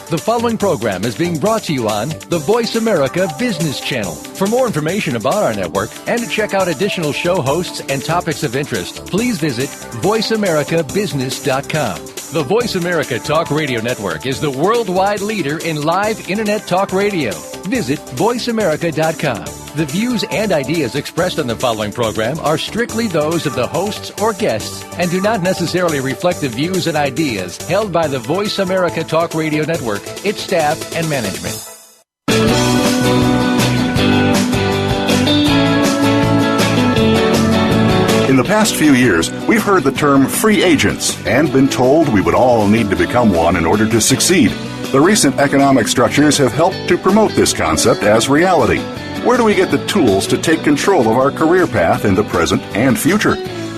The following program is being brought to you on the Voice America Business Channel. For more information about our network and to check out additional show hosts and topics of interest, please visit voiceamericabusiness.com. The Voice America Talk Radio Network is the worldwide leader in live Internet talk radio. Visit voiceamerica.com. The views and ideas expressed on the following program are strictly those of the hosts or guests and do not necessarily reflect the views and ideas held by the Voice America Talk Radio Network, its staff, and management. In the past few years, we've heard the term free agents and been told we would all need to become one in order to succeed. The recent economic structures have helped to promote this concept as reality. Where do we get the tools to take control of our career path in the present and future?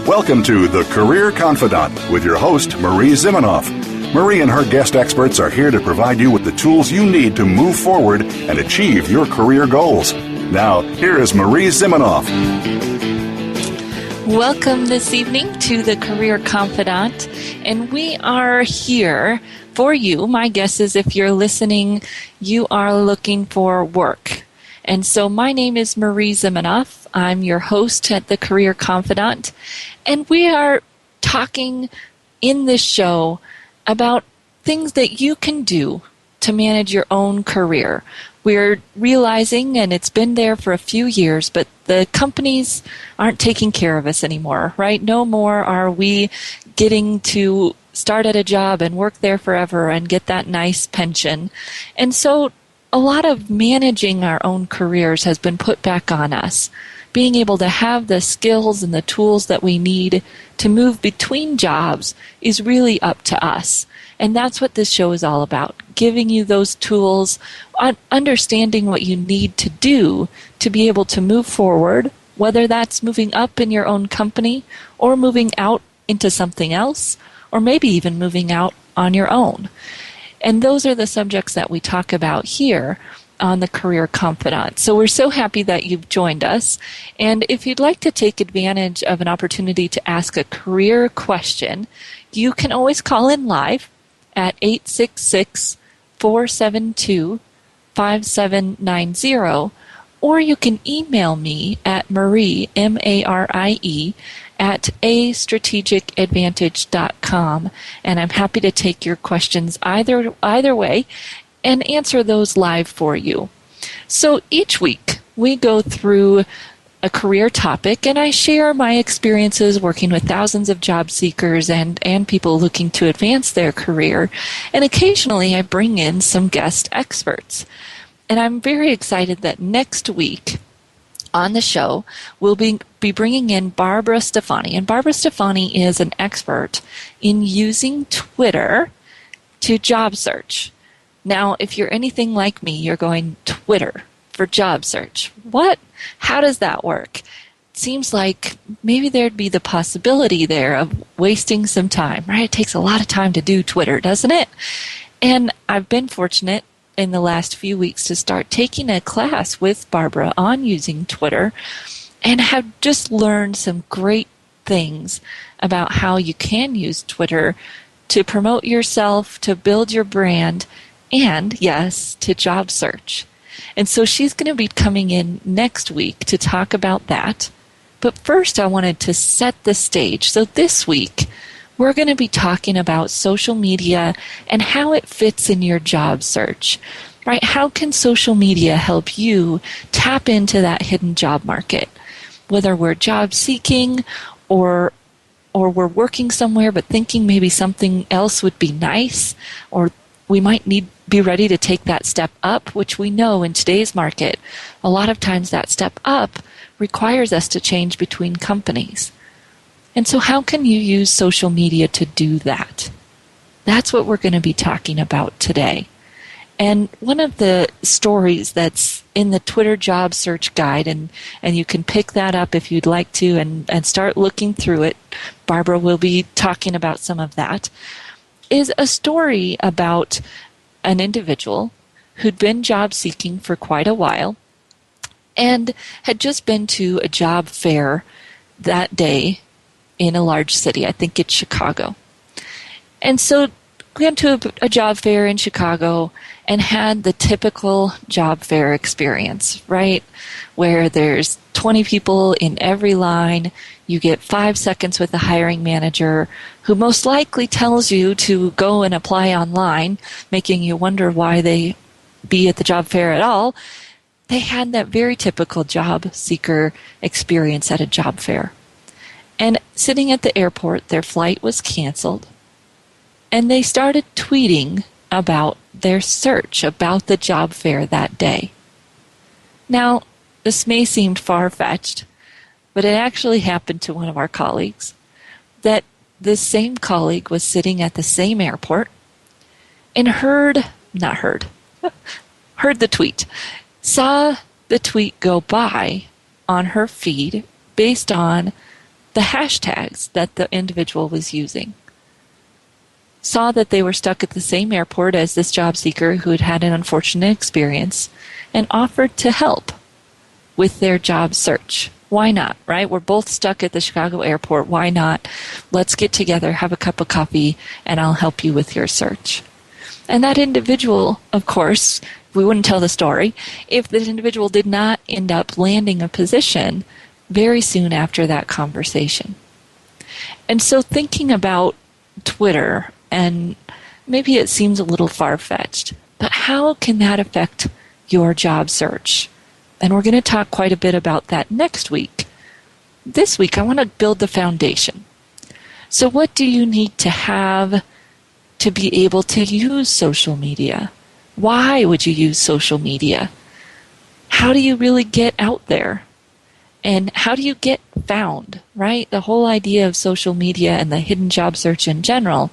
Welcome to The Career Confidant with your host, Marie Zimenoff. Marie and her guest experts are here to provide you with the tools you need to move forward and achieve your career goals. Now, here is Marie Zimenoff. Welcome this evening to The Career Confidant, and we are here for you. My guess is if you're listening, you are looking for work. And so my name is Marie Zimenoff. I'm your host at The Career Confidant, and we are talking in this show about things that you can do to manage your own career. We're realizing, and it's been there for a few years, but the companies aren't taking care of us anymore, right? No more are we getting to start at a job and work there forever and get that nice pension. And so a lot of managing our own careers has been put back on us. Being able to have the skills and the tools that we need to move between jobs is really up to us. And that's what this show is all about, giving you those tools, understanding what you need to do to be able to move forward, whether that's moving up in your own company or moving out into something else, or maybe even moving out on your own. And those are the subjects that we talk about here on the Career Confidant. So we're so happy that you've joined us. And if you'd like to take advantage of an opportunity to ask a career question, you can always call in live at 866-472-5790, or you can email me at Marie, M-A-R-I-E, at astrategicadvantage.com, and I'm happy to take your questions either way and answer those live for you. So each week we go through a career topic, and I share my experiences working with thousands of job seekers and people looking to advance their career, and occasionally I bring in some guest experts. And I'm very excited that next week on the show, we'll be bringing in Barbara Stefani. And Barbara Stefani is an expert in using Twitter to job search. Now, if you're anything like me, you're going, Twitter for job search. What? How does that work? It seems like maybe there'd be the possibility there of wasting some time, right? It takes a lot of time to do Twitter, doesn't it? And I've been fortunate in the last few weeks to start taking a class with Barbara on using Twitter, and have just learned some great things about how you can use Twitter to promote yourself, to build your brand, and, yes, to job search. And so she's going to be coming in next week to talk about that. But first I wanted to set the stage. So this week we're going to be talking about social media and how it fits in your job search, right? How can social media help you tap into that hidden job market? Whether we're job seeking or we're working somewhere but thinking maybe something else would be nice, or we might be ready to take that step up, which we know in today's market, a lot of times that step up requires us to change between companies. And so how can you use social media to do that? That's what we're going to be talking about today. And one of the stories that's in the Twitter job search guide, and you can pick that up if you'd like to and start looking through it. Barbara will be talking about some of that, is a story about an individual who'd been job seeking for quite a while and had just been to a job fair that day in a large city. I think it's Chicago. And so went to a job fair in Chicago and had the typical job fair experience, right? Where there's 20 people in every line. You get 5 seconds with the hiring manager, who most likely tells you to go and apply online, making you wonder why they be at the job fair at all. They had that very typical job seeker experience at a job fair. And sitting at the airport, their flight was canceled. And they started tweeting about their search, about the job fair that day. Now, this may seem far-fetched, but it actually happened to one of our colleagues, that this same colleague was sitting at the same airport and heard the tweet, saw the tweet go by on her feed based on the hashtags that the individual was using. Saw that they were stuck at the same airport as this job seeker who had had an unfortunate experience, and offered to help with their job search. Why not, right? We're both stuck at the Chicago airport. Why not? Let's get together, have a cup of coffee, and I'll help you with your search. And that individual, of course, we wouldn't tell the story if this individual did not end up landing a position very soon after that conversation. And so thinking about Twitter, and maybe it seems a little far-fetched, but how can that affect your job search? And we're going to talk quite a bit about that next week. This week, I want to build the foundation. So what do you need to have to be able to use social media? Why would you use social media? How do you really get out there? And how do you get found, right? The whole idea of social media and the hidden job search in general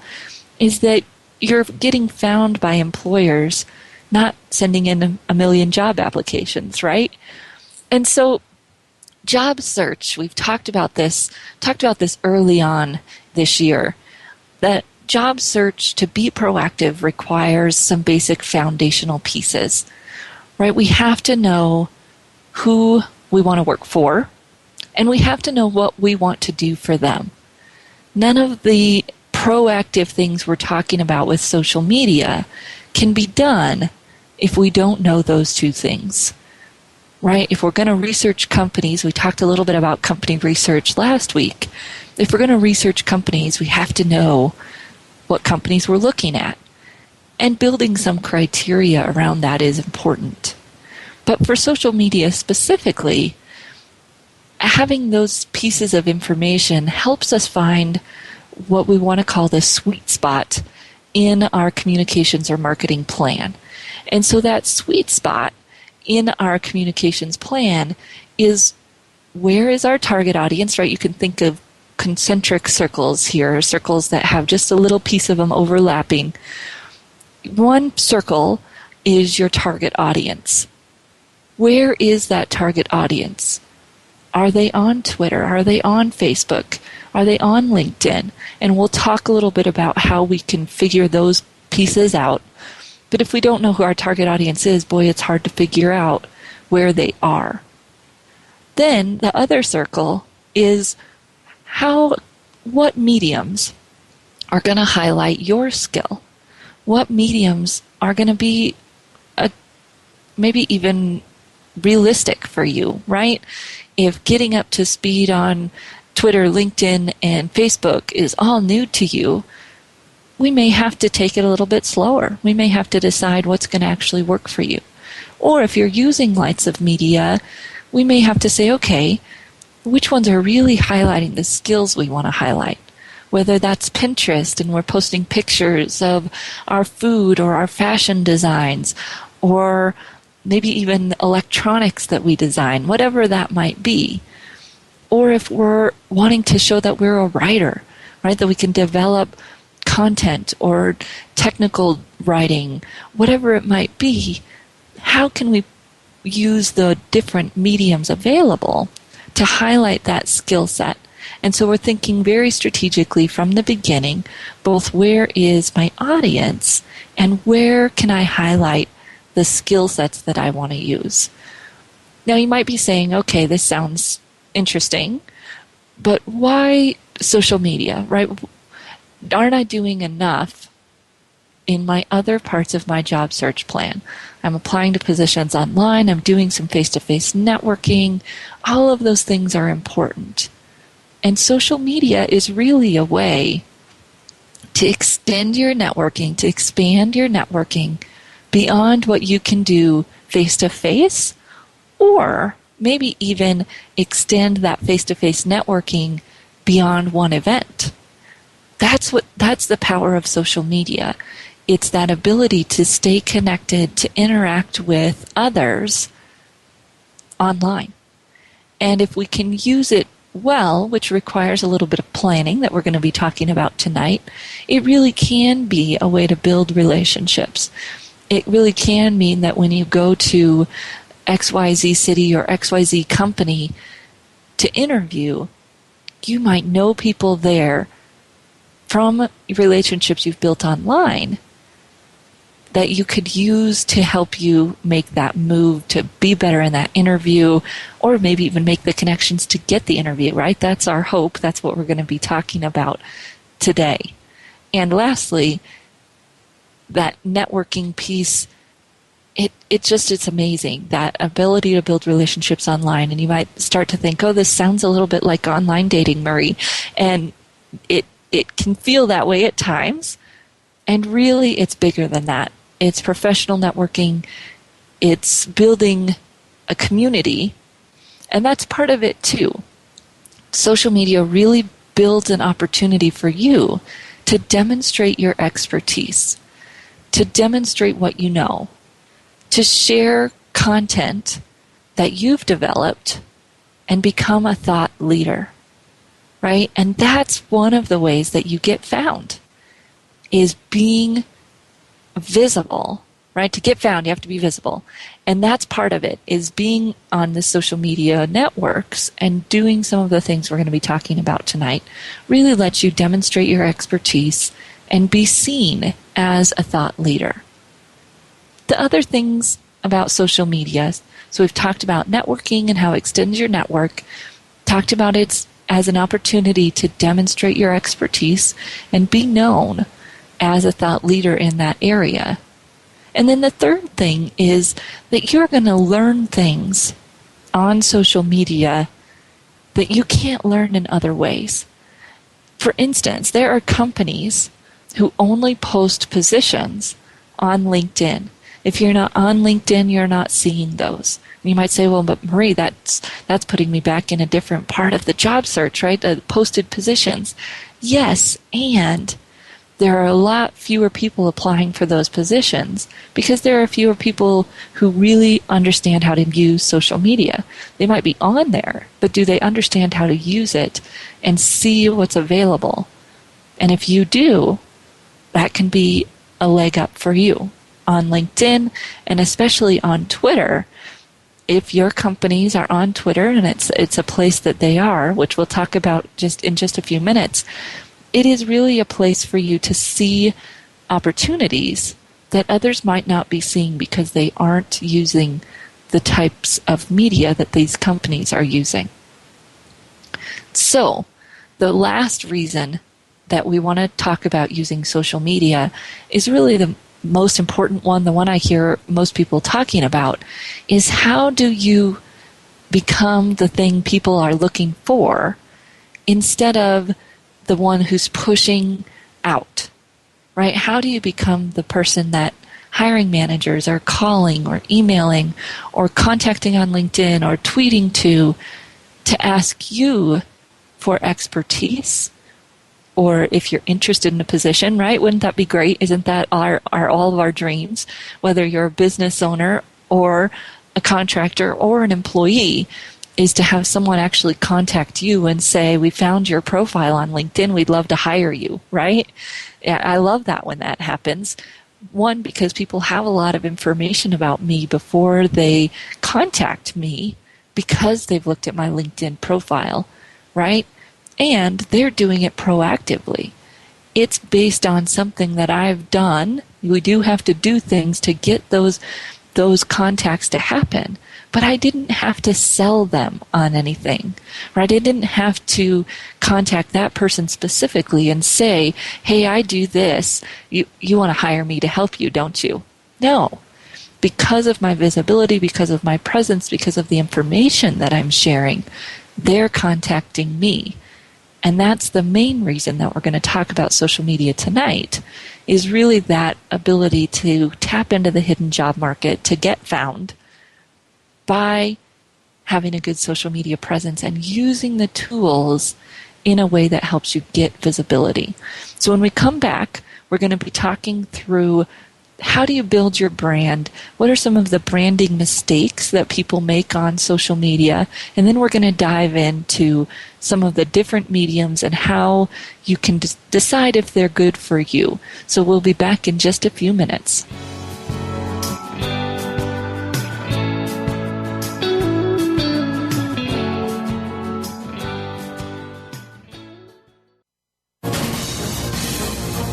is that you're getting found by employers, not sending in a million job applications, right? And so job search, we've talked about this early on this year, that job search, to be proactive, requires some basic foundational pieces, right? We have to know who we want to work for, and we have to know what we want to do for them. None of the proactive things we're talking about with social media can be done if we don't know those two things, right? If we're going to research companies, we talked a little bit about company research last week. If we're going to research companies, we have to know what companies we're looking at. And building some criteria around that is important. But for social media specifically, having those pieces of information helps us find what we want to call the sweet spot in our communications or marketing plan. And so that sweet spot in our communications plan is, where is our target audience, right? You can think of concentric circles here, circles that have just a little piece of them overlapping. One circle is your target audience. Where is that target audience? Are they on Twitter? Are they on Facebook? Are they on LinkedIn? And we'll talk a little bit about how we can figure those pieces out. But if we don't know who our target audience is, boy, it's hard to figure out where they are. Then the other circle is what mediums are going to highlight your skill? What mediums are going to be maybe even realistic for you, right? If getting up to speed on Twitter, LinkedIn, and Facebook is all new to you, we may have to take it a little bit slower. We may have to decide what's going to actually work for you. Or if you're using lots of media, we may have to say, okay, which ones are really highlighting the skills we want to highlight? Whether that's Pinterest and we're posting pictures of our food or our fashion designs, or maybe even electronics that we design, whatever that might be. Or if we're wanting to show that we're a writer, right, that we can develop content or technical writing, whatever it might be, how can we use the different mediums available to highlight that skill set? And so we're thinking very strategically from the beginning, both where is my audience and where can I highlight the skill sets that I want to use. Now you might be saying, okay, this sounds interesting, but why social media, right? Aren't I doing enough in my other parts of my job search plan. I'm applying to positions online, I'm doing some face-to-face networking. All of those things are important. And social media is really a way to extend your networking, to expand your networking beyond what you can do face-to-face, or maybe even extend that face-to-face networking beyond one event. That's the power of social media. It's that ability to stay connected, to interact with others online. And if we can use it well, which requires a little bit of planning that we're going to be talking about tonight, it really can be a way to build relationships. It really can mean that when you go to XYZ city or XYZ company to interview, you might know people there from relationships you've built online that you could use to help you make that move to be better in that interview, or maybe even make the connections to get the interview, right? That's our hope. That's what we're going to be talking about today. And lastly, that networking piece, it's amazing, that ability to build relationships online. And you might start to think, oh, this sounds a little bit like online dating, Marie. And it can feel that way at times. And really, it's bigger than that. It's professional networking. It's building a community. And that's part of it, too. Social media really builds an opportunity for you to demonstrate your expertise, to demonstrate what you know, to share content that you've developed and become a thought leader, right? And that's one of the ways that you get found, is being visible, right? To get found, you have to be visible. And that's part of it, is being on the social media networks and doing some of the things we're going to be talking about tonight really lets you demonstrate your expertise and be seen as a thought leader. The other things about social media, so we've talked about networking and how it extends your network, talked about it as an opportunity to demonstrate your expertise and be known as a thought leader in that area. And then the third thing is that you're going to learn things on social media that you can't learn in other ways. For instance, there are companies who only post positions on LinkedIn. If you're not on LinkedIn, you're not seeing those. And you might say, well, but Marie, that's putting me back in a different part of the job search, right? The posted positions. Yes, and there are a lot fewer people applying for those positions because there are fewer people who really understand how to use social media. They might be on there, but do they understand how to use it and see what's available? And if you do, that can be a leg up for you on LinkedIn and especially on Twitter. If your companies are on Twitter, and it's a place that they are, which we'll talk about in just a few minutes, it is really a place for you to see opportunities that others might not be seeing because they aren't using the types of media that these companies are using. So, the last reason that we want to talk about using social media is really the most important one, the one I hear most people talking about, is how do you become the thing people are looking for instead of the one who's pushing out, right? How do you become the person that hiring managers are calling or emailing or contacting on LinkedIn or tweeting to ask you for expertise? Or if you're interested in a position, right? Wouldn't that be great? Isn't that are all of our dreams? Whether you're a business owner or a contractor or an employee, is to have someone actually contact you and say, we found your profile on LinkedIn, we'd love to hire you, right? I love that when that happens. One, because people have a lot of information about me before they contact me because they've looked at my LinkedIn profile, right? And they're doing it proactively. It's based on something that I've done. We do have to do things to get those contacts to happen. but I didn't have to sell them on anything, right? I didn't have to contact that person specifically and say, hey, I do this. You want to hire me to help you, don't you? No. Because of my visibility, because of my presence, because of the information that I'm sharing, they're contacting me. And that's the main reason that we're going to talk about social media tonight, is really that ability to tap into the hidden job market, to get found by having a good social media presence and using the tools in a way that helps you get visibility. So when we come back, we're going to be talking through how do you build your brand? What are some of the branding mistakes that people make on social media? And then we're going to dive into some of the different mediums and how you can decide if they're good for you. So we'll be back in just a few minutes.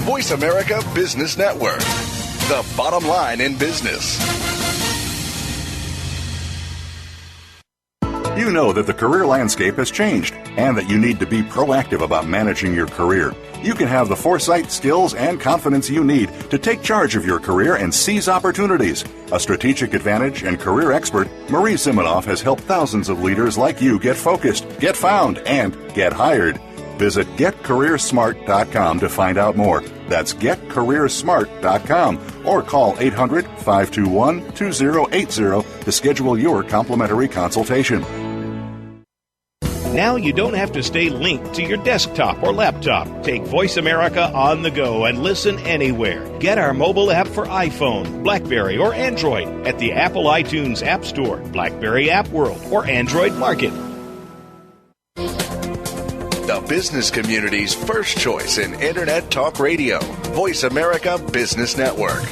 Voice America Business Network, the bottom line in business. You know that the career landscape has changed and that you need to be proactive about managing your career. You can have the foresight, skills, and confidence you need to take charge of your career and seize opportunities. A strategic advantage and career expert, Marie Zimenoff has helped thousands of leaders like you get focused, get found, and get hired. Visit GetCareerSmart.com to find out more. That's GetCareerSmart.com or call 800-521-2080 to schedule your complimentary consultation. Now you don't have to stay linked to your desktop or laptop. Take Voice America on the go and listen anywhere. Get our mobile app for iPhone, BlackBerry, or Android at the Apple iTunes App Store, BlackBerry App World, or Android Market. The business community's first choice in Internet Talk Radio. Voice America Business Network.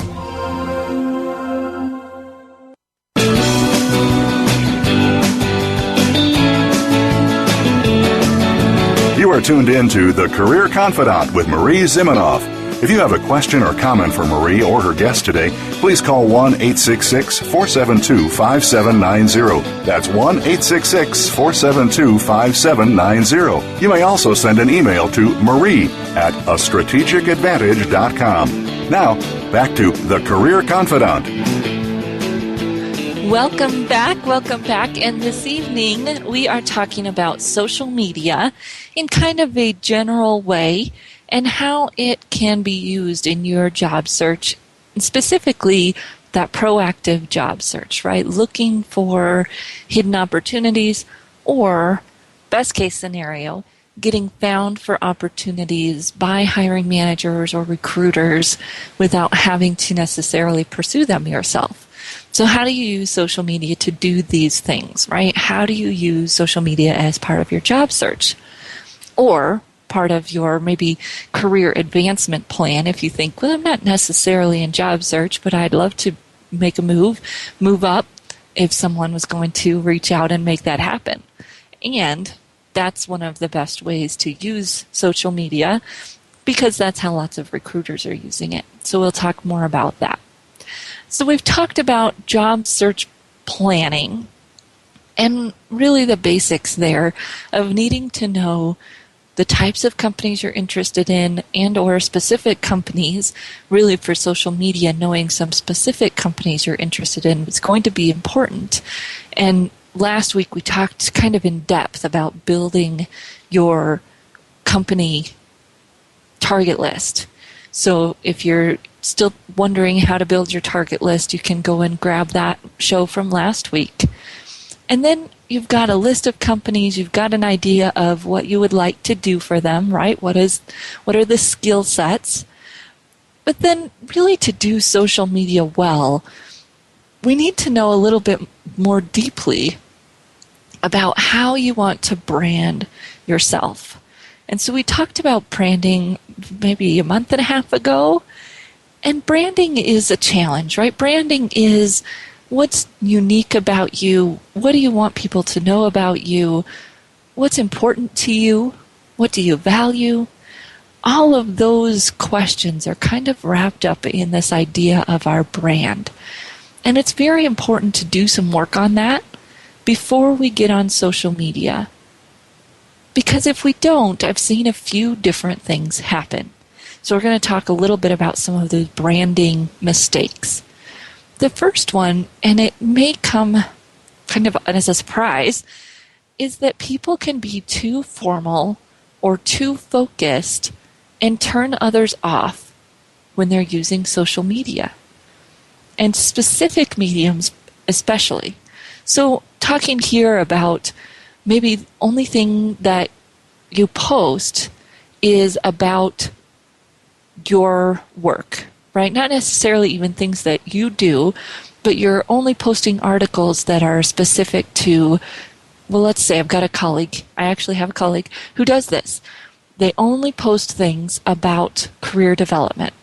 You are tuned in to The Career Confidant with Marie Zimenoff. If you have a question or comment for Marie or her guest today, please call 1-866-472-5790. That's 1-866-472-5790. You may also send an email to marie@astrategicadvantage.com. Now, back to The Career Confidant. Welcome back. And this evening we are talking about social media in kind of a general way and how it can be used in your job search, specifically that proactive job search, right? Looking for hidden opportunities or, best case scenario, getting found for opportunities by hiring managers or recruiters without having to necessarily pursue them yourself. So how do you use social media to do these things, right? How do you use social media as part of your job search? Or part of your maybe career advancement plan if you think, well, I'm not necessarily in job search, but I'd love to make a move up if someone was going to reach out and make that happen. And that's one of the best ways to use social media because that's how lots of recruiters are using it. So we'll talk more about that. So we've talked about job search planning and really the basics there of needing to know the types of companies you're interested in and or specific companies. Really for social media, knowing some specific companies you're interested in is going to be important. And last week we talked kind of in depth about building your company target list. So if you're still wondering how to build your target list, you can go and grab that show from last week. And then you've got a list of companies, you've got an idea of what you would like to do for them, right? What are the skill sets? But then really to do social media well, we need to know a little bit more deeply about how you want to brand yourself. And so we talked about branding maybe a month and a half ago. And branding is a challenge, right? Branding is what's unique about you? What do you want people to know about you? What's important to you? What do you value? All of those questions are kind of wrapped up in this idea of our brand. And it's very important to do some work on that before we get on social media. Because if we don't, I've seen a few different things happen. So we're going to talk a little bit about some of the branding mistakes. The first one, and it may come kind of as a surprise, is that people can be too formal or too focused and turn others off when they're using social media. And specific mediums especially. So talking here about maybe the only thing that you post is about your work, right? Not necessarily even things that you do, but you're only posting articles that are specific to, well, let's say I've got a colleague. I actually have a colleague who does this. They only post things about career development.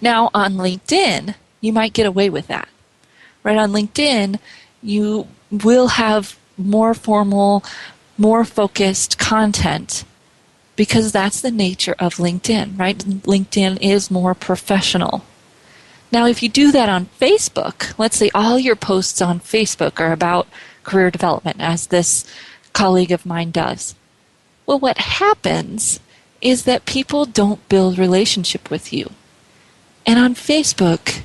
Now, on LinkedIn, you might get away with that. Right? On LinkedIn, you will have more formal, more focused content because that's the nature of LinkedIn, right? LinkedIn is more professional. Now, if you do that on Facebook, let's say all your posts on Facebook are about career development, as this colleague of mine does. Well, what happens is that people don't build relationship with you. And on Facebook,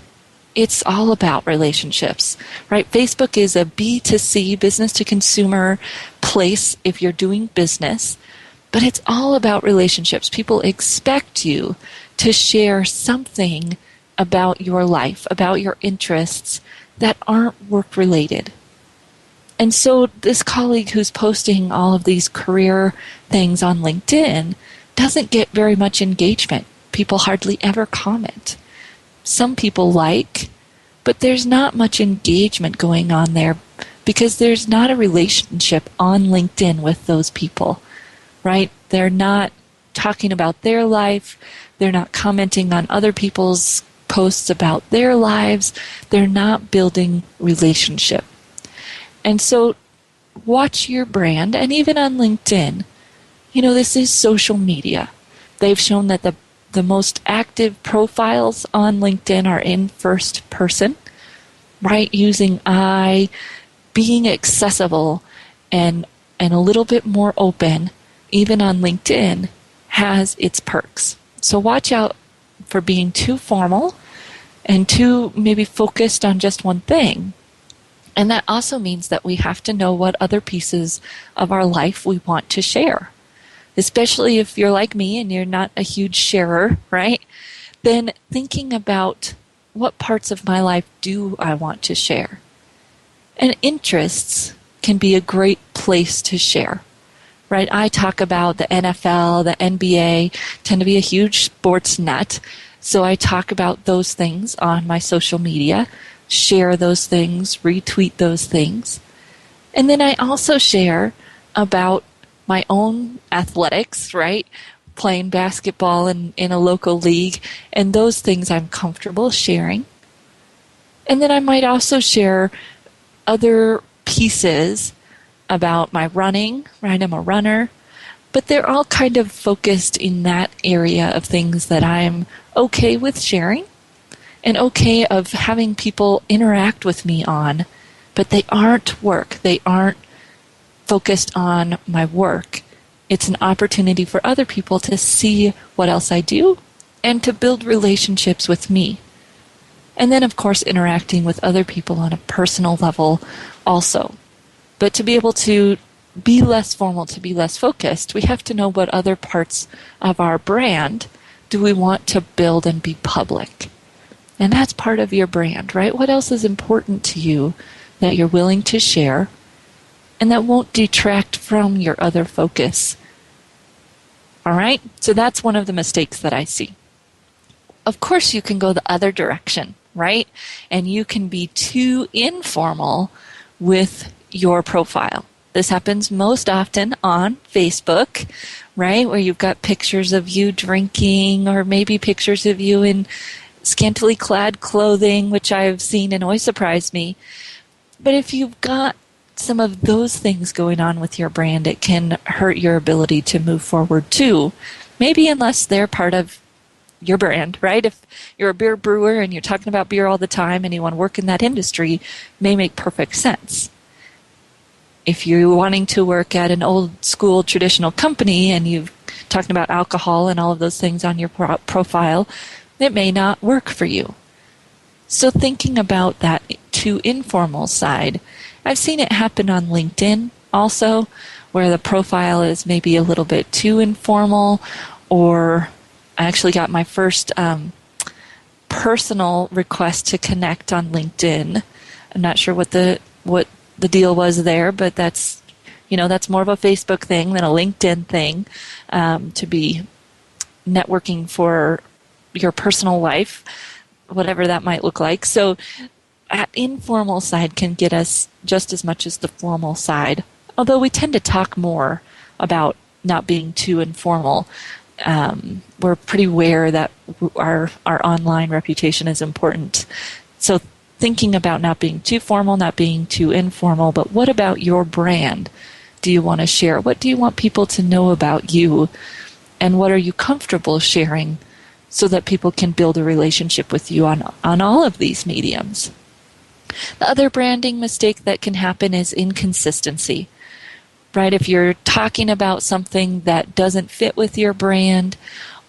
it's all about relationships, right? Facebook is a B2C, business to consumer place if you're doing business, but it's all about relationships. People expect you to share something about your life, about your interests that aren't work related. And so this colleague who's posting all of these career things on LinkedIn doesn't get very much engagement. People hardly ever comment. Some people like, but there's not much engagement going on there because there's not a relationship on LinkedIn with those people, right? They're not talking about their life. They're not commenting on other people's posts about their lives. They're not building relationship. And so watch your brand, and even on LinkedIn, this is social media. They've shown that the most active profiles on LinkedIn are in first person, right? Using I, being accessible and a little bit more open, even on LinkedIn, has its perks. So watch out for being too formal and too maybe focused on just one thing. And that also means that we have to know what other pieces of our life we want to share. Especially if you're like me and you're not a huge sharer, right? Then thinking about what parts of my life do I want to share. And interests can be a great place to share, right? I talk about the NFL, the NBA, tend to be a huge sports nut. So I talk about those things on my social media, share those things, retweet those things. And then I also share about my own athletics, right? Playing basketball in a local league, and those things I'm comfortable sharing. And then I might also share other pieces about my running, right? I'm a runner, but they're all kind of focused in that area of things that I'm okay with sharing and okay of having people interact with me on, but they aren't work. They aren't focused on my work. It's an opportunity for other people to see what else I do and to build relationships with me. And then, of course, interacting with other people on a personal level also. But to be able to be less formal, to be less focused, we have to know what other parts of our brand do we want to build and be public. And that's part of your brand, right? What else is important to you that you're willing to share and that won't detract from your other focus? All right? So that's one of the mistakes that I see. Of course, you can go the other direction, right? And you can be too informal with your profile. This happens most often on Facebook, right? Where you've got pictures of you drinking or maybe pictures of you in scantily clad clothing, which I've seen and always surprised me. But if you've got some of those things going on with your brand, it can hurt your ability to move forward too. Maybe unless they're part of your brand, right? If you're a beer brewer and you're talking about beer all the time and you want to work in that industry, it may make perfect sense. If you're wanting to work at an old school traditional company and you've talking about alcohol and all of those things on your profile, it may not work for you. So thinking about that too informal side, I've seen it happen on LinkedIn also, where the profile is maybe a little bit too informal, or I actually got my first personal request to connect on LinkedIn. I'm not sure what the deal was there, but that's more of a Facebook thing than a LinkedIn thing, to be networking for your personal life, whatever that might look like. So that informal side can get us just as much as the formal side, although we tend to talk more about not being too informal. We're pretty aware that our online reputation is important. So thinking about not being too formal, not being too informal, but what about your brand do you want to share? What do you want people to know about you? And what are you comfortable sharing so that people can build a relationship with you on all of these mediums? The other branding mistake that can happen is inconsistency, right? If you're talking about something that doesn't fit with your brand,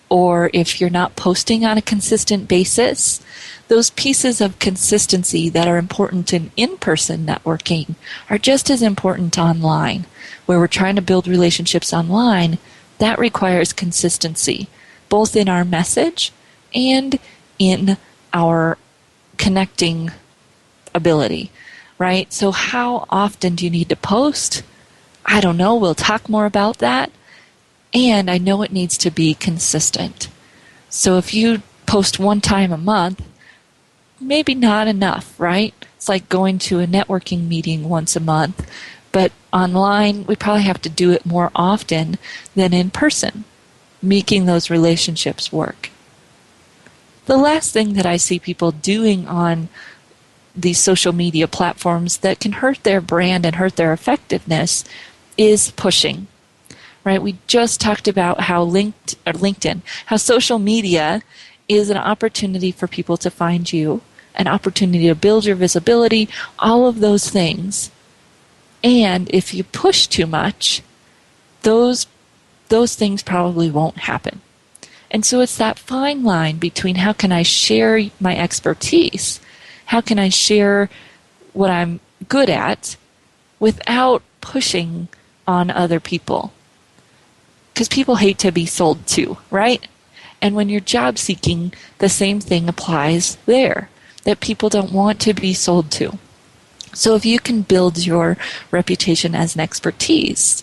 or if you're not posting on a consistent basis, those pieces of consistency that are important in in-person networking are just as important online. Where we're trying to build relationships online, that requires consistency, both in our message and in our connecting ability, right? So how often do you need to post? I don't know. We'll talk more about that. And I know it needs to be consistent. So if you post one time a month, maybe not enough, right? It's like going to a networking meeting once a month. But online, we probably have to do it more often than in person, making those relationships work. The last thing that I see people doing on these social media platforms that can hurt their brand and hurt their effectiveness is pushing. Right? We just talked about how LinkedIn, how social media is an opportunity for people to find you, an opportunity to build your visibility, all of those things. And if you push too much, those things probably won't happen. And so it's that fine line between how can I share my expertise, how can I share what I'm good at without pushing on other people. Because people hate to be sold to, right? And when you're job seeking, the same thing applies there, that people don't want to be sold to. So if you can build your reputation as an expertise,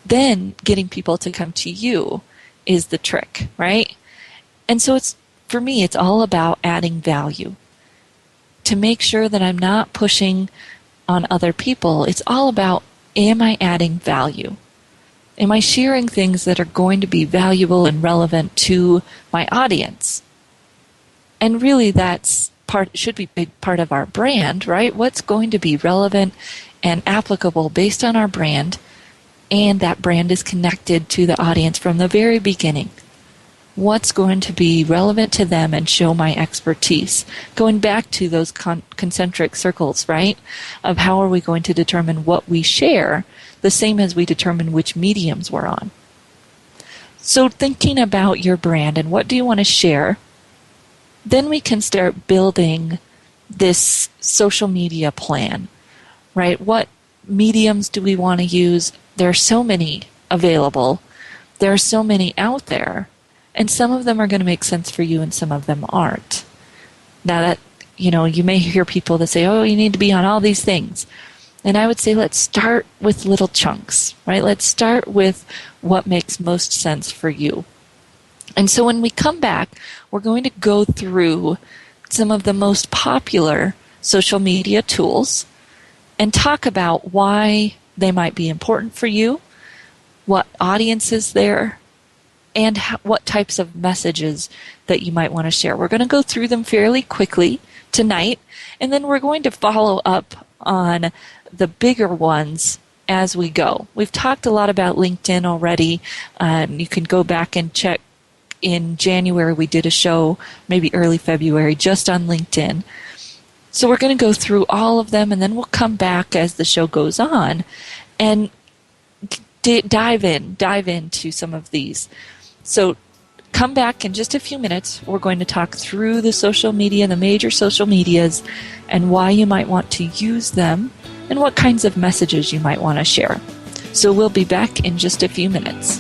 then getting people to come to you is the trick, right? And so for me, it's all about adding value. To make sure that I'm not pushing on other people, it's all about, am I adding value? Am I sharing things that are going to be valuable and relevant to my audience? And really should be a big part of our brand, right? What's going to be relevant and applicable based on our brand, and that brand is connected to the audience from the very beginning. What's going to be relevant to them and show my expertise? Going back to those concentric circles, right? Of how are we going to determine what we share, the same as we determine which mediums we're on. So thinking about your brand and what do you want to share, then we can start building this social media plan, right? What mediums do we want to use? There are so many available. There are so many out there. And some of them are going to make sense for you and some of them aren't. Now that, you may hear people that say, oh, you need to be on all these things. And I would say let's start with little chunks, right? Let's start with what makes most sense for you. And so when we come back, we're going to go through some of the most popular social media tools and talk about why they might be important for you, what audiences there, and what types of messages that you might want to share. We're going to go through them fairly quickly tonight, and then we're going to follow up on the bigger ones as we go. We've talked a lot about LinkedIn already. You can go back and check. In January, we did a show, maybe early February, just on LinkedIn. So we're going to go through all of them, and then we'll come back as the show goes on and dive into some of these. So come back in just a few minutes. We're going to talk through the social media, the major social medias, and why you might want to use them and what kinds of messages you might want to share. So we'll be back in just a few minutes.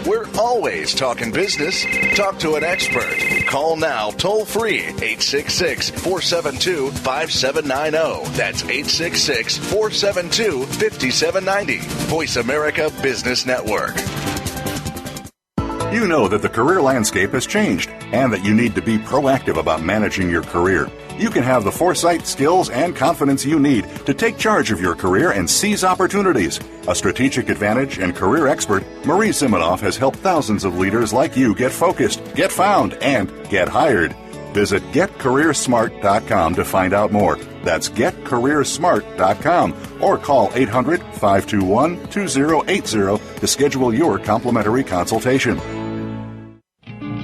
We're always talking business. Talk to an expert. Call now toll free 866-472-5790. That's 866-472-5790. Voice America Business Network. You know that the career landscape has changed and that you need to be proactive about managing your career. You can have the foresight, skills, and confidence you need to take charge of your career and seize opportunities. A strategic advantage and career expert, Marie Zimenoff has helped thousands of leaders like you get focused, get found, and get hired. Visit GetCareerSmart.com to find out more. That's GetCareerSmart.com or call 800-521-2080 to schedule your complimentary consultation.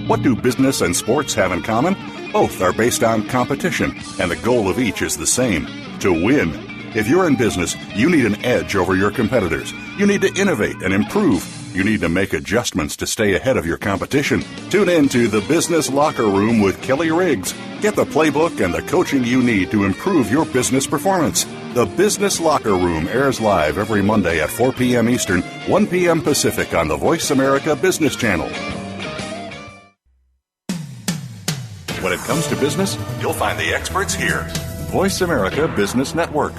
What do business and sports have in common? Both are based on competition, and the goal of each is the same: to win. If you're in business, you need an edge over your competitors. You need to innovate and improve. You need to make adjustments to stay ahead of your competition. Tune in to The Business Locker Room with Kelly Riggs. Get the playbook and the coaching you need to improve your business performance. The Business Locker Room airs live every Monday at 4 p.m. Eastern, 1 p.m. Pacific on the Voice America Business Channel. When it comes to business, you'll find the experts here. Voice America Business Network.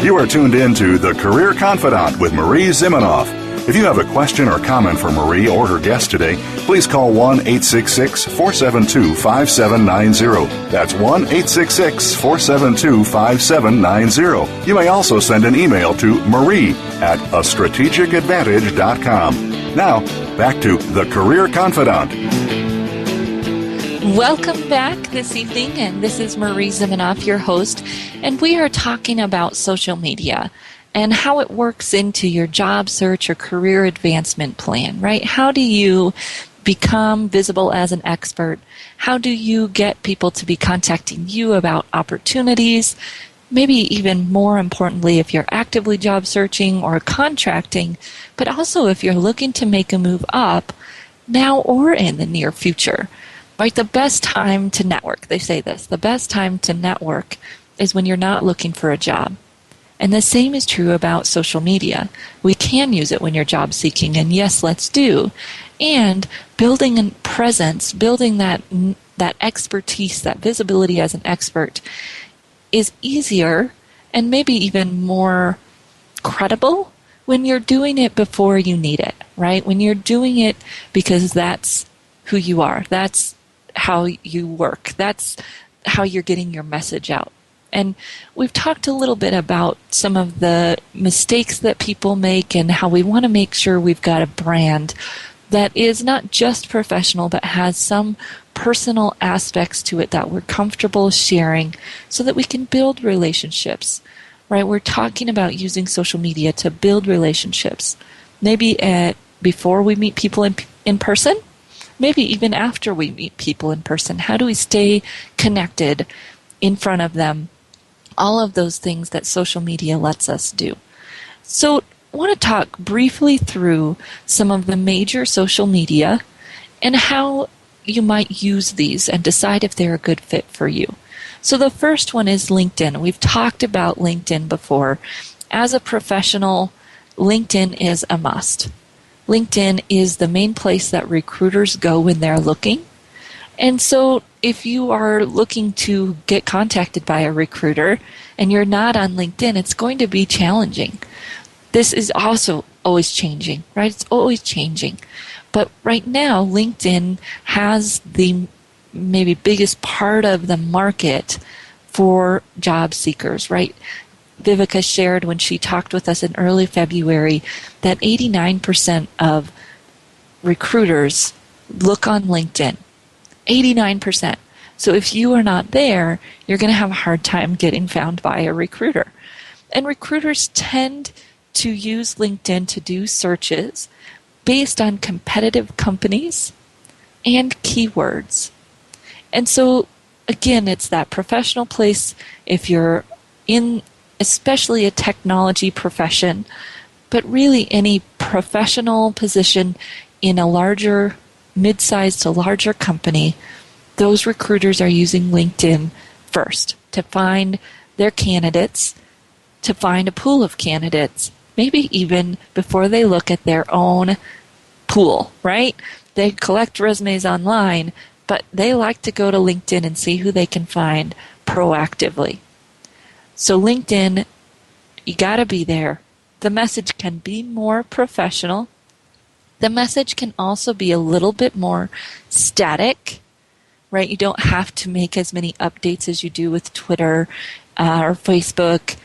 You are tuned in to The Career Confidant with Marie Zimenoff. If you have a question or comment for Marie or her guest today, please call 1-866-472-5790. That's 1-866-472-5790. You may also send an email to marie@astrategicadvantage.com. Now, back to The Career Confidant. Welcome back this evening, and this is Marie Zimenoff, your host, and we are talking about social media and how it works into your job search or career advancement plan, right? How do you become visible as an expert? How do you get people to be contacting you about opportunities? Maybe even more importantly, if you're actively job searching or contracting, but also if you're looking to make a move up now or in the near future, right? The best time to network, they say this, the best time to network is when you're not looking for a job. And the same is true about social media. We can use it when you're job seeking, and yes, let's do. And building a presence, building that expertise, that visibility as an expert is easier and maybe even more credible when you're doing it before you need it, right? When you're doing it because that's who you are. That's how you work. That's how you're getting your message out. And we've talked a little bit about some of the mistakes that people make and how we want to make sure we've got a brand that is not just professional but has some personal aspects to it that we're comfortable sharing so that we can build relationships, right? We're talking about using social media to build relationships. Maybe before we meet people in person, maybe even after we meet people in person. How do we stay connected in front of them? All of those things that social media lets us do. So I want to talk briefly through some of the major social media and how you might use these and decide if they're a good fit for you. So the first one is LinkedIn. We've talked about LinkedIn before. As a professional, LinkedIn is a must. LinkedIn is the main place that recruiters go when they're looking. And so if you are looking to get contacted by a recruiter and you're not on LinkedIn, it's going to be challenging. This is also always changing, right? It's always changing. But right now, LinkedIn has the maybe biggest part of the market for job seekers, right? Viveka shared when she talked with us in early February that 89% of recruiters look on LinkedIn. 89%. So if you are not there, you're going to have a hard time getting found by a recruiter. And recruiters tend to use LinkedIn to do searches based on competitive companies and keywords. And so, again, it's that professional place if you're in especially a technology profession, but really any professional position in a larger, mid-sized to larger company, those recruiters are using LinkedIn first to find their candidates, to find a pool of candidates, maybe even before they look at their own pool, right? They collect resumes online, but they like to go to LinkedIn and see who they can find proactively. So LinkedIn, you got to be there. The message can be more professional. The message can also be a little bit more static, right? You don't have to make as many updates as you do with Twitter or Facebook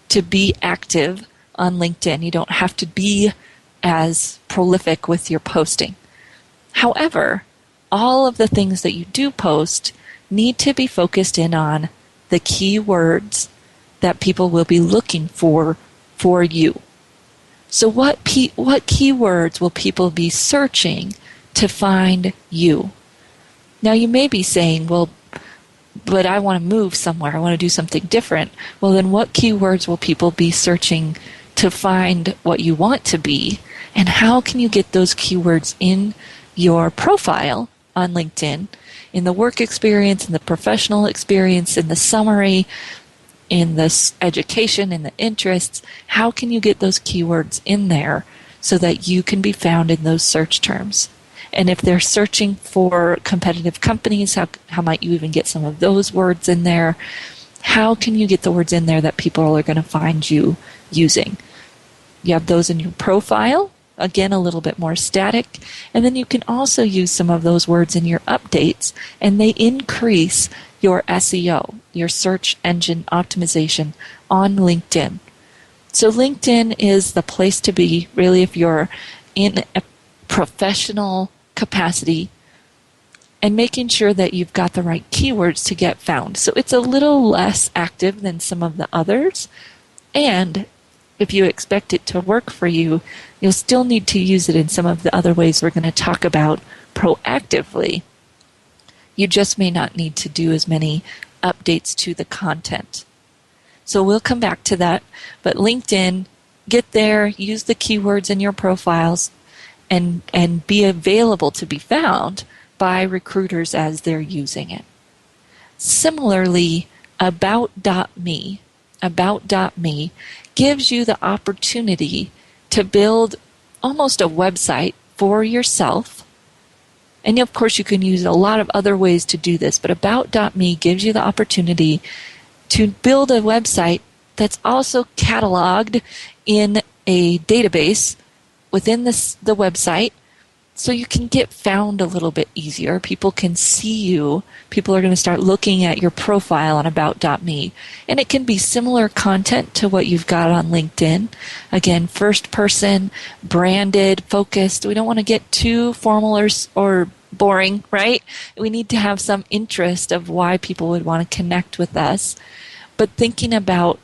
to be active on LinkedIn. You don't have to be as prolific with your posting. However, all of the things that you do post need to be focused in on the keywords that people will be looking for you. So what keywords will people be searching to find you? Now you may be saying, well, but I want to move somewhere. I want to do something different. Well, then what keywords will people be searching to find what you want to be? And how can you get those keywords in your profile on LinkedIn, in the work experience, in the professional experience, in the summary, in the education, in the interests? How can you get those keywords in there so that you can be found in those search terms? And if they're searching for competitive companies, how might you even get some of those words in there? How can you get the words in there that people are going to find you using? You have those in your profile, again, a little bit more static. And then you can also use some of those words in your updates, and they increase your SEO, your search engine optimization on LinkedIn. So LinkedIn is the place to be, really, if you're in a professional capacity and making sure that you've got the right keywords to get found. So it's a little less active than some of the others, and if you expect it to work for you, you'll still need to use it in some of the other ways we're going to talk about proactively. You just may not need to do as many updates to the content. So we'll come back to that. But LinkedIn, get there, use the keywords in your profiles, and be available to be found by recruiters as they're using it. Similarly, About.me gives you the opportunity to build almost a website for yourself. And of course, you can use a lot of other ways to do this, but About.me gives you the opportunity to build a website that's also cataloged in a database within the website, so you can get found a little bit easier. People can see you. People are going to start looking at your profile on About.me. And it can be similar content to what you've got on LinkedIn. Again, first person, branded, focused. We don't want to get too formal or boring, right? We need to have some interest of why people would want to connect with us. But thinking about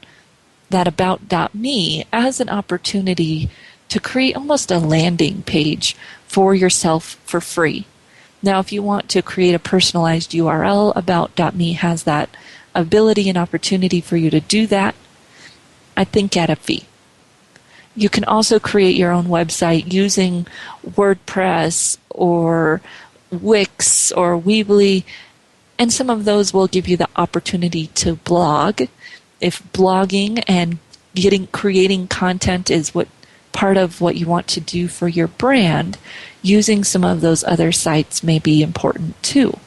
that About.me as an opportunity to create almost a landing page for yourself for free. Now, if you want to create a personalized URL, About.me has that ability and opportunity for you to do that, I think at a fee. You can also create your own website using WordPress or Wix or Weebly, and some of those will give you the opportunity to blog. If blogging and creating content is part of what you want to do for your brand, using some of those other sites may be important too.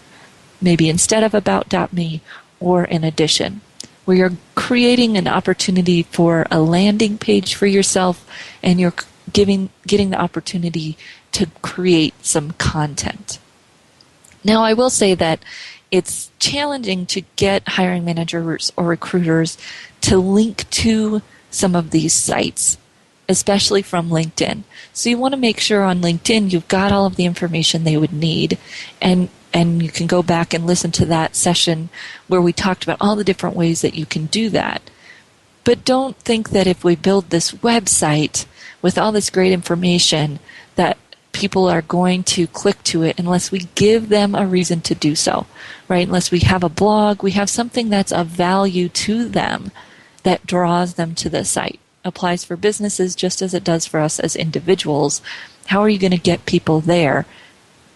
Maybe instead of About.me or in addition, where you're creating an opportunity for a landing page for yourself and you're getting the opportunity to create some content. Now, I will say that it's challenging to get hiring managers or recruiters to link to some of these sites, especially from LinkedIn. So you want to make sure on LinkedIn you've got all of the information they would need, and you can go back and listen to that session where we talked about all the different ways that you can do that. But don't think that if we build this website with all this great information that people are going to click to it unless we give them a reason to do so, right? Unless we have a blog, we have something that's of value to them that draws them to the site. Applies for businesses just as it does for us as individuals. How are you going to get people there?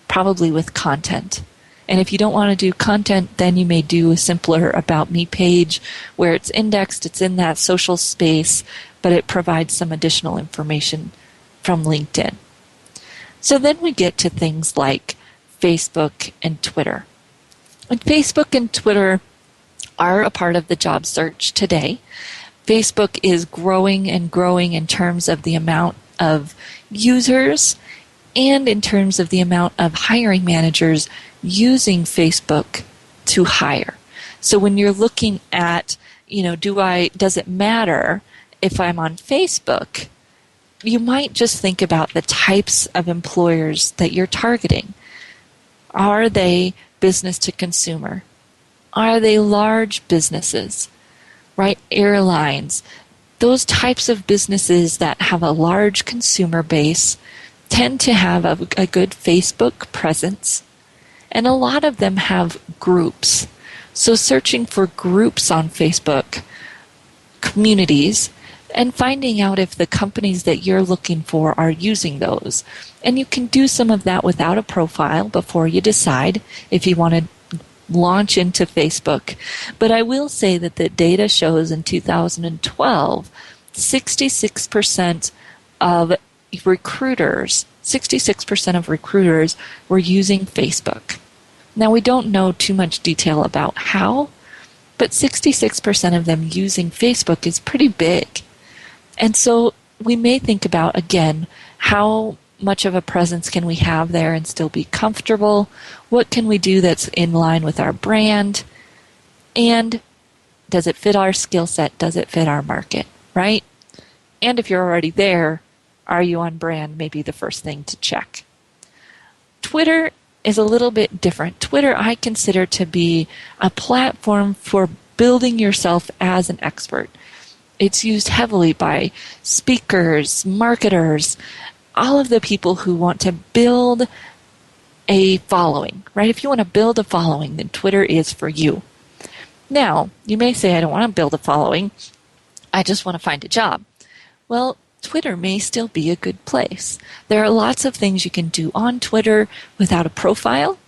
Probably with content. And if you don't want to do content, then you may do a simpler About Me page where it's indexed, it's in that social space, but it provides some additional information from LinkedIn. So then we get to things like Facebook and Twitter. And Facebook and Twitter are a part of the job search today. Facebook is growing and growing in terms of the amount of users and in terms of the amount of hiring managers using Facebook to hire. So when you're looking at, does it matter if I'm on Facebook? You might just think about the types of employers that you're targeting. Are they business to consumer? Are they large businesses? Right? Airlines. Those types of businesses that have a large consumer base tend to have a good Facebook presence, and a lot of them have groups. So searching for groups on Facebook, communities, and finding out if the companies that you're looking for are using those. And you can do some of that without a profile before you decide if you want to launch into Facebook. But I will say that the data shows in 2012, 66% of recruiters were using Facebook. Now, we don't know too much detail about how, but 66% of them using Facebook is pretty big. And so we may think about, again, how much of a presence can we have there and still be comfortable? What can we do that's in line with our brand? And does it fit our skill set? Does it fit our market, right? And if you're already there, are you on brand? Maybe the first thing to check. Twitter is a little bit different. Twitter I consider to be a platform for building yourself as an expert. It's used heavily by speakers, marketers, all of the people who want to build a following, right? If you want to build a following, then Twitter is for you. Now, you may say, I don't want to build a following. I just want to find a job. Well, Twitter may still be a good place. There are lots of things you can do on Twitter without a profile.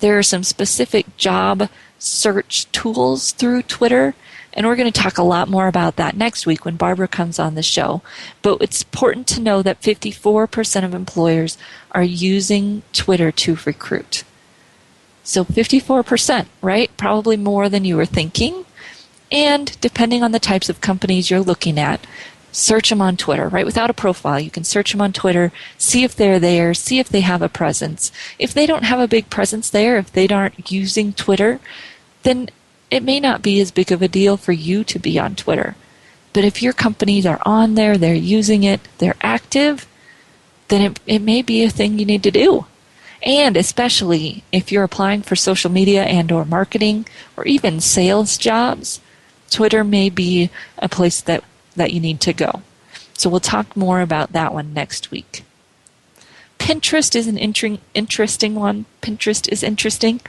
There are some specific job search tools through Twitter, and we're going to talk a lot more about that next week when Barbara comes on the show. But it's important to know that 54% of employers are using Twitter to recruit. So 54%, right? Probably more than you were thinking. And depending on the types of companies you're looking at, search them on Twitter, right? Without a profile, you can search them on Twitter, see if they're there, see if they have a presence. If they don't have a big presence there, if they aren't using Twitter, then it may not be as big of a deal for you to be on Twitter. But if your companies are on there, they're using it, they're active, then it may be a thing you need to do. And especially if you're applying for social media and or marketing or even sales jobs, Twitter may be a place that you need to go. So we'll talk more about that one next week. Pinterest is an interesting one. Pinterest is interesting.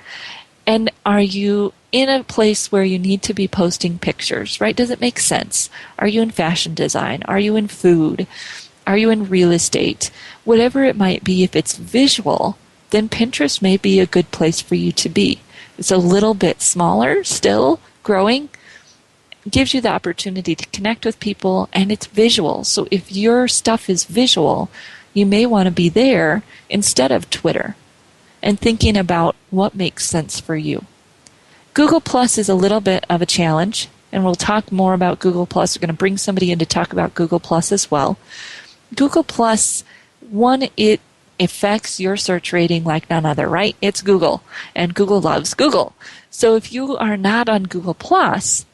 And are you in a place where you need to be posting pictures, right? Does it make sense? Are you in fashion design? Are you in food? Are you in real estate? Whatever it might be, if it's visual, then Pinterest may be a good place for you to be. It's a little bit smaller, still growing, gives you the opportunity to connect with people, and it's visual. So if your stuff is visual, you may want to be there instead of Twitter and thinking about what makes sense for you. Google Plus is a little bit of a challenge, and we'll talk more about Google Plus. We're going to bring somebody in to talk about Google Plus as well. Google Plus, one, it affects your search rating like none other, right? It's Google, and Google loves Google. So if you are not on Google Plus,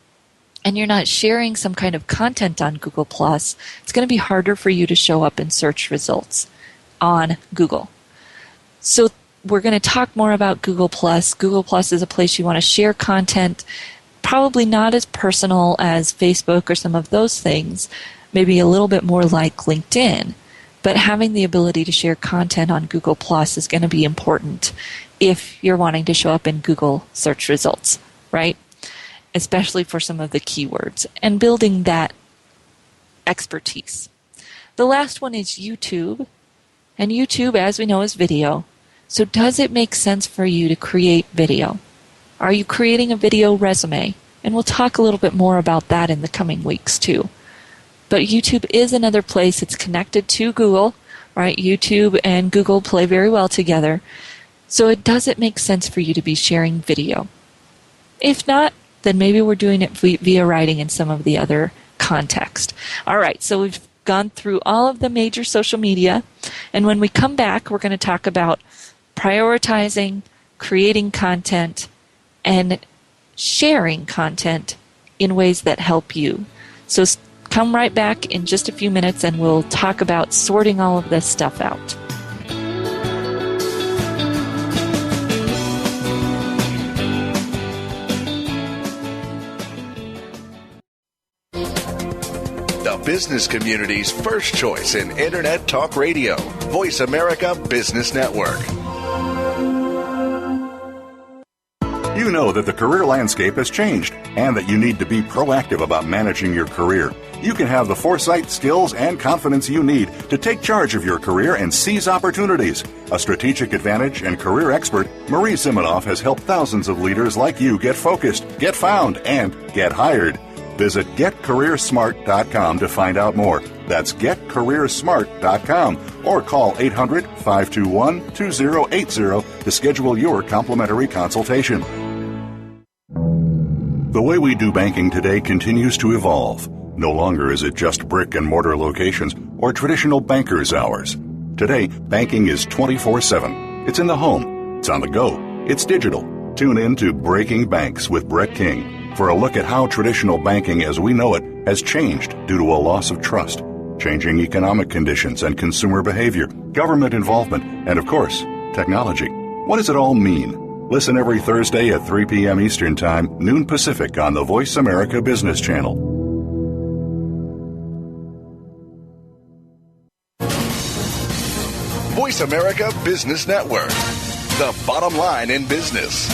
and you're not sharing some kind of content on Google Plus, it's going to be harder for you to show up in search results on Google. So we're going to talk more about Google Plus. Google Plus is a place you want to share content, probably not as personal as Facebook or some of those things, maybe a little bit more like LinkedIn. But having the ability to share content on Google Plus is going to be important if you're wanting to show up in Google search results, right? Especially for some of the keywords and building that expertise. The last one is YouTube. And YouTube, as we know, is video. So does it make sense for you to create video? Are you creating a video resume? And we'll talk a little bit more about that in the coming weeks too. But YouTube is another place. It's connected to Google, right? YouTube and Google play very well together. So does it make sense for you to be sharing video? If not, then maybe we're doing it via writing in some of the other context. All right, so we've gone through all of the major social media. And when we come back, we're going to talk about prioritizing, creating content, and sharing content in ways that help you. So come right back in just a few minutes and we'll talk about sorting all of this stuff out. The business community's first choice in Internet Talk Radio. Voice America Business Network. You know that the career landscape has changed and that you need to be proactive about managing your career. You can have the foresight, skills, and confidence you need to take charge of your career and seize opportunities. A strategic advantage and career expert, Marie Zimenoff has helped thousands of leaders like you get focused, get found, and get hired. Visit GetCareerSmart.com to find out more. That's GetCareerSmart.com or call 800-521-2080 to schedule your complimentary consultation. The way we do banking today continues to evolve. No longer is it just brick and mortar locations or traditional banker's hours. Today, banking is 24/7. It's in the home. It's on the go. It's digital. Tune in to Breaking Banks with Brett King for a look at how traditional banking as we know it has changed due to a loss of trust, changing economic conditions and consumer behavior, government involvement, and of course, technology. What does it all mean? Listen every Thursday at 3 p.m. Eastern Time, noon Pacific on the Voice America Business Channel. Voice America Business Network. The bottom line in business.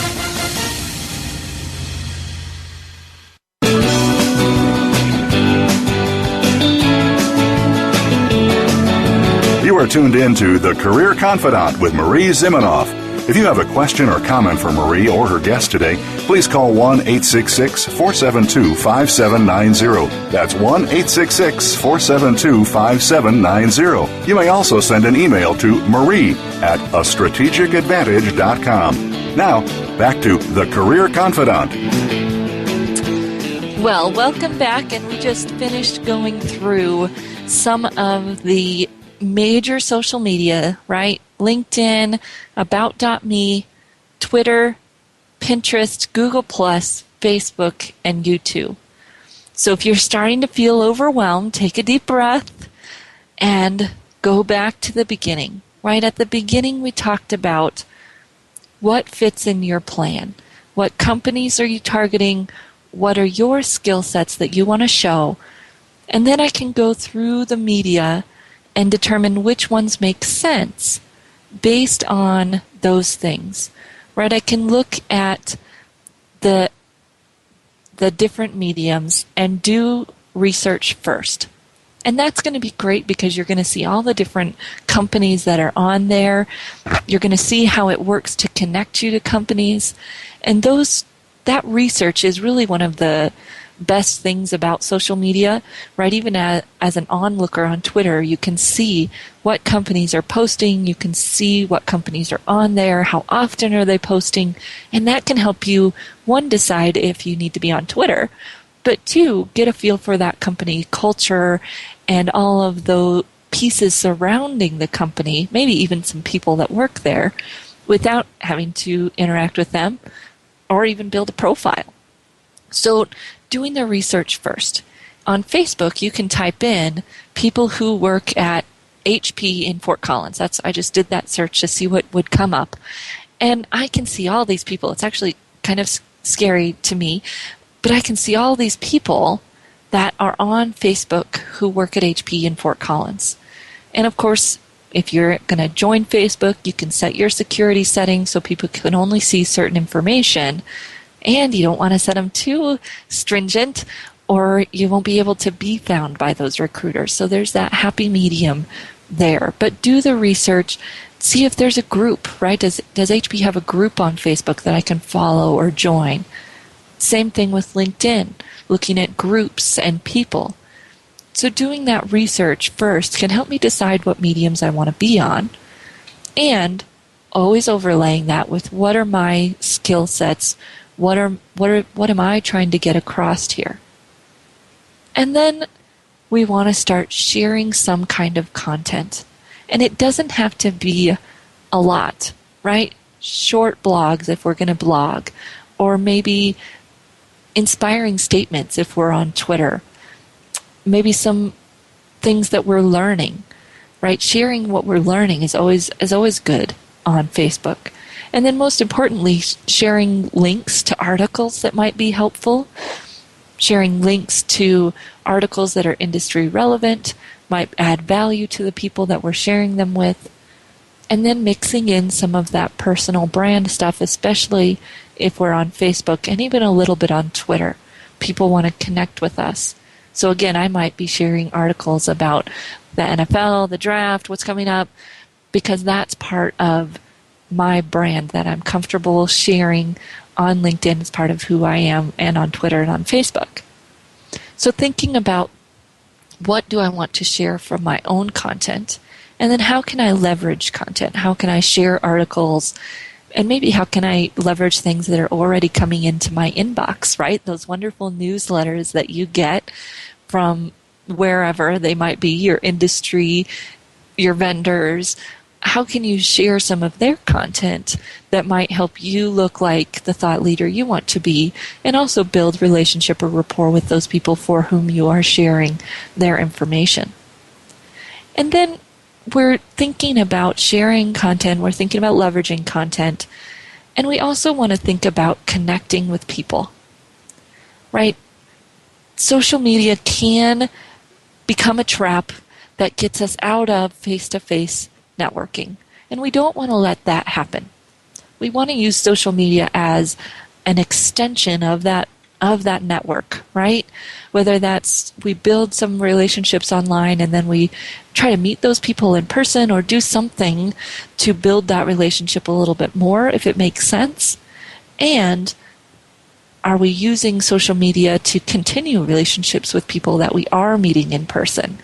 You are tuned in to The Career Confidant with Marie Zimenoff. If you have a question or comment for Marie or her guest today, please call 1-866-472-5790. That's 1-866-472-5790. You may also send an email to marie@astrategicadvantage.com. Now, back to The Career Confidant. Well, welcome back, and we just finished going through some of the major social media, right? LinkedIn, About.me, Twitter, Pinterest, Google+, Facebook, and YouTube. So if you're starting to feel overwhelmed, take a deep breath and go back to the beginning. Right at the beginning, we talked about what fits in your plan. What companies are you targeting? What are your skill sets that you want to show? And then I can go through the media and determine which ones make sense based on those things, right? I can look at the different mediums and do research first. And that's going to be great because you're going to see all the different companies that are on there. You're going to see how it works to connect you to companies. And that research is really one of the best things about social media, right? Even as an onlooker on Twitter, you can see what companies are posting, you can see what companies are on there, how often are they posting, and that can help you, one, decide if you need to be on Twitter, but two, get a feel for that company culture and all of the pieces surrounding the company, maybe even some people that work there, without having to interact with them or even build a profile. So doing the research first. On Facebook, you can type in people who work at HP in Fort Collins. I just did that search to see what would come up. And I can see all these people. It's actually kind of scary to me. But I can see all these people that are on Facebook who work at HP in Fort Collins. And of course, if you're going to join Facebook, you can set your security settings so people can only see certain information. And you don't want to set them too stringent, or you won't be able to be found by those recruiters. So there's that happy medium there. But do the research. See if there's a group, right? Does HP have a group on Facebook that I can follow or join? Same thing with LinkedIn, looking at groups and people. So doing that research first can help me decide what mediums I want to be on, and always overlaying that with what are my skill sets, what am I trying to get across here? And then we want to start sharing some kind of content. And it doesn't have to be a lot, right? Short blogs if we're going to blog, or maybe inspiring statements if we're on Twitter. Maybe some things that we're learning, right? Sharing what we're learning is always good on Facebook. And then most importantly, sharing links to articles that might be helpful, sharing links to articles that are industry relevant, might add value to the people that we're sharing them with, and then mixing in some of that personal brand stuff, especially if we're on Facebook and even a little bit on Twitter. People want to connect with us. So again, I might be sharing articles about the NFL, the draft, what's coming up, because that's part of my brand that I'm comfortable sharing on LinkedIn as part of who I am, and on Twitter and on Facebook. So thinking about what do I want to share from my own content, and then how can I leverage content? How can I share articles? And maybe how can I leverage things that are already coming into my inbox, right? Those wonderful newsletters that you get from wherever they might be, your industry, your vendors. How can you share some of their content that might help you look like the thought leader you want to be, and also build relationship or rapport with those people for whom you are sharing their information? And then we're thinking about sharing content, we're thinking about leveraging content, and we also want to think about connecting with people, right? Social media can become a trap that gets us out of face-to-face networking, and we don't want to let that happen. We want to use social media as an extension of that network, right? Whether that's we build some relationships online and then we try to meet those people in person, or do something to build that relationship a little bit more if it makes sense. And are we using social media to continue relationships with people that we are meeting in person?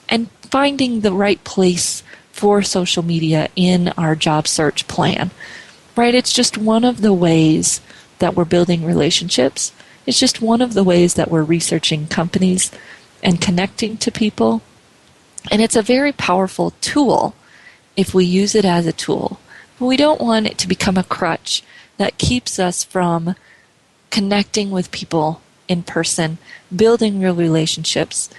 And finding the right place for social media in our job search plan, right? It's just one of the ways that we're building relationships. It's just one of the ways that we're researching companies and connecting to people. And it's a very powerful tool if we use it as a tool. But we don't want it to become a crutch that keeps us from connecting with people in person, building real relationships,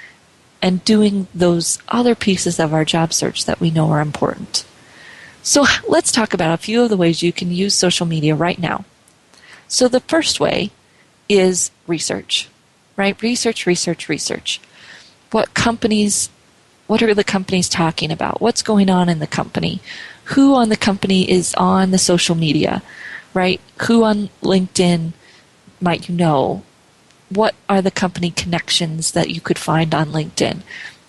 and doing those other pieces of our job search that we know are important. So let's talk about a few of the ways you can use social media right now. So the first way is research, right? Research. What are the companies talking about? What's going on in the company? Who on the company is on the social media, right? Who on LinkedIn might you know? What are the company connections that you could find on LinkedIn?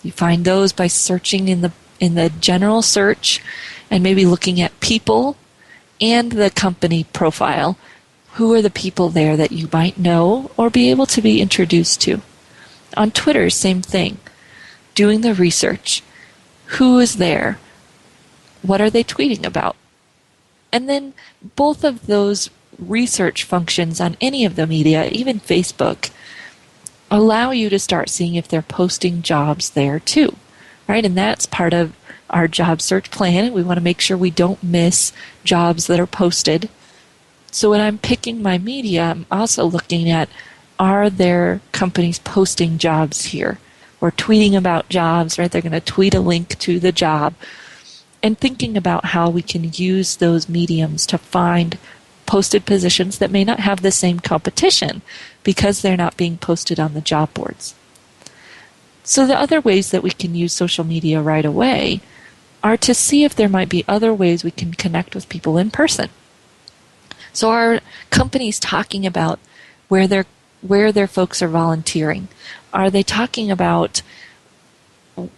You find those by searching in the general search, and maybe looking at people and the company profile. Who are the people there that you might know or be able to be introduced to? On Twitter, same thing. Doing the research. Who is there? What are they tweeting about? And then both of those research functions on any of the media, even Facebook, allow you to start seeing if they're posting jobs there too, right? And that's part of our job search plan. We want to make sure we don't miss jobs that are posted. So when I'm picking my media, I'm also looking at, are there companies posting jobs here or tweeting about jobs, right? They're going to tweet a link to the job, and thinking about how we can use those mediums to find posted positions that may not have the same competition because they're not being posted on the job boards. So the other ways that we can use social media right away are to see if there might be other ways we can connect with people in person. So are companies talking about where their folks are volunteering? Are they talking about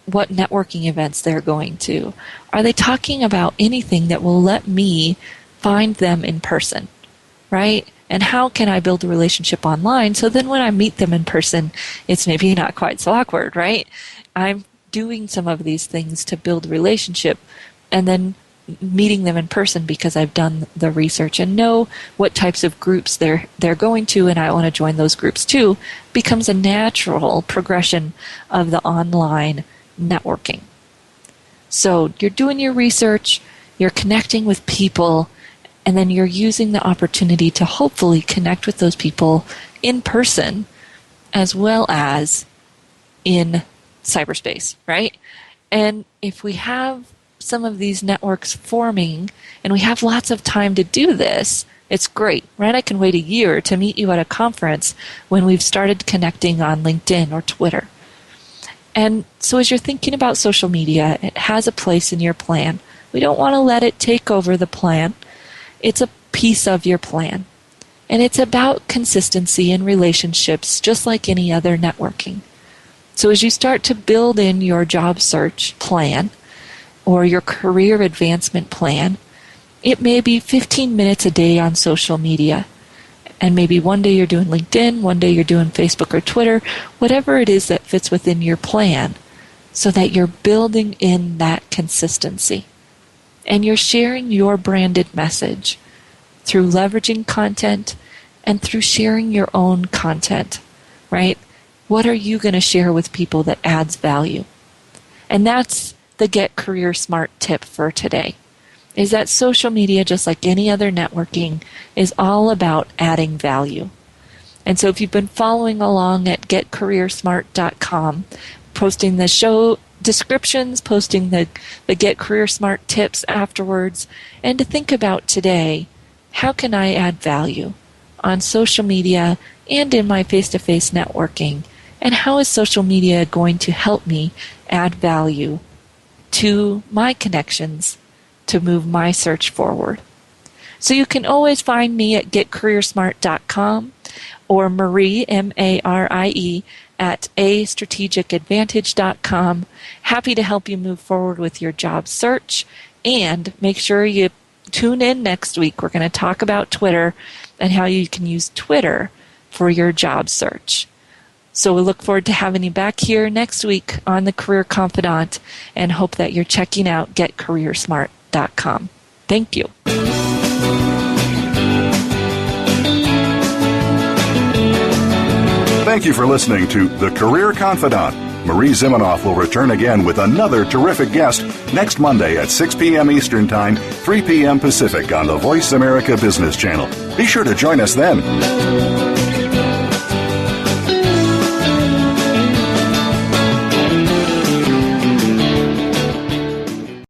what networking events they're going to? Are they talking about anything that will let me find them in person, right? And how can I build a relationship online so then when I meet them in person, it's maybe not quite so awkward, right? I'm doing some of these things to build a relationship and then meeting them in person because I've done the research and know what types of groups they're going to and I want to join those groups too becomes a natural progression of the online networking. So you're doing your research, you're connecting with people, and then you're using the opportunity to hopefully connect with those people in person as well as in cyberspace, right? And if we have some of these networks forming and we have lots of time to do this, it's great, right? I can wait a year to meet you at a conference when we've started connecting on LinkedIn or Twitter. And so as you're thinking about social media, it has a place in your plan. We don't want to let it take over the plan. It's a piece of your plan. And it's about consistency in relationships, just like any other networking. So as you start to build in your job search plan or your career advancement plan, it may be 15 minutes a day on social media. And maybe one day you're doing LinkedIn, one day you're doing Facebook or Twitter, whatever it is that fits within your plan, so that you're building in that consistency. And you're sharing your branded message through leveraging content and through sharing your own content, right? What are you going to share with people that adds value? And that's the Get Career Smart tip for today, is that social media, just like any other networking, is all about adding value. And so if you've been following along at getcareersmart.com, posting the show descriptions, posting the Get Career Smart tips afterwards, and to think about today, how can I add value on social media and in my face-to-face networking? And how is social media going to help me add value to my connections to move my search forward? So you can always find me at getcareersmart.com or Marie, M-A-R-I-E, at astrategicadvantage.com. Happy to help you move forward with your job search. And make sure you tune in next week. We're going to talk about Twitter and how you can use Twitter for your job search. So we look forward to having you back here next week on The Career Confidant and hope that you're checking out getcareersmart.com. Thank you. Thank you for listening to The Career Confidant. Marie Zimenoff will return again with another terrific guest next Monday at 6 p.m. Eastern Time, 3 p.m. Pacific on the Voice America Business Channel. Be sure to join us then.